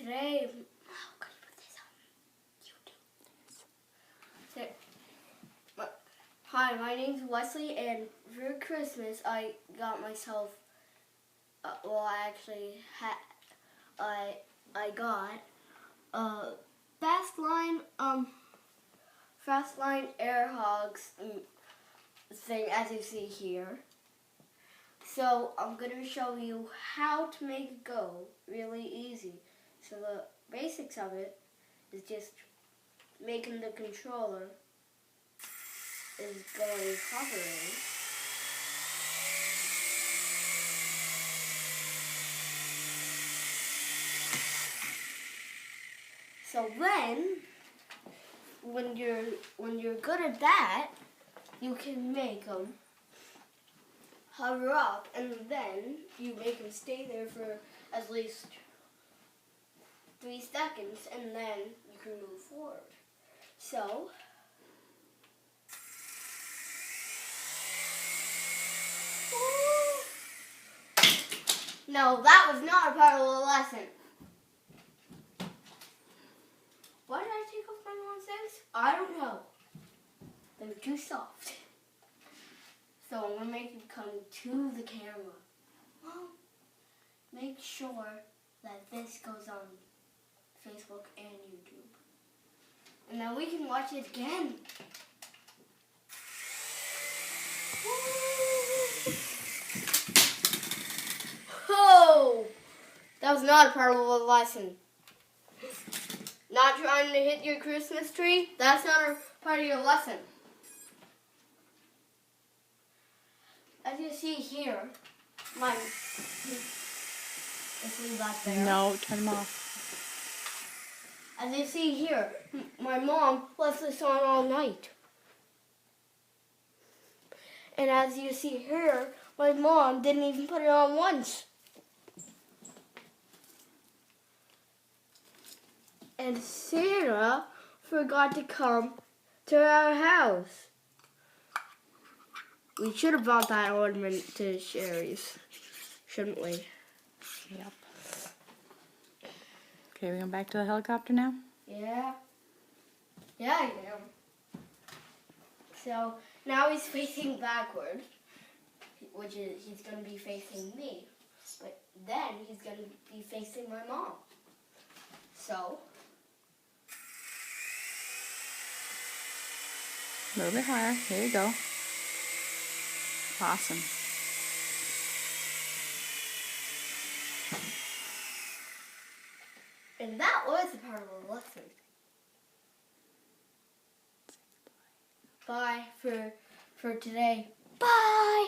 today, how can you put this on YouTube? Hi, my name's Wesley, and for Christmas I got myself. I got a Fastline Air Hogs thing, as you see here. So I'm gonna show you how to make it go really easy. So the basics of it is just making the controller is going hovering. So when you're good at that, you can make them hover up, and then you make them stay there for at least 3 seconds, and then you can move forward. So no, that was not a part of the lesson. Why did I take off my mom's eggs? I don't know. They were too soft. So I'm going to make it come to the camera. Mom, make sure that this goes on Facebook and YouTube. And then we can watch it again. Oh! That was not a part of the lesson. Not trying to hit your Christmas tree? That's not a part of your lesson. As you see here, let's leave that there. No, turn them off. As you see here, my mom left this on all night. And as you see here, my mom didn't even put it on once. And Sarah forgot to come to our house. We should have brought that ornament to Sherry's, shouldn't we? Yep. Okay, we going back to the helicopter now? Yeah. Yeah, I am. So now he's facing backward, which is he's going to be facing me. But then he's going to be facing my mom. So A little bit higher. There you go. Awesome. and that was a part of the lesson. Bye for today. Bye.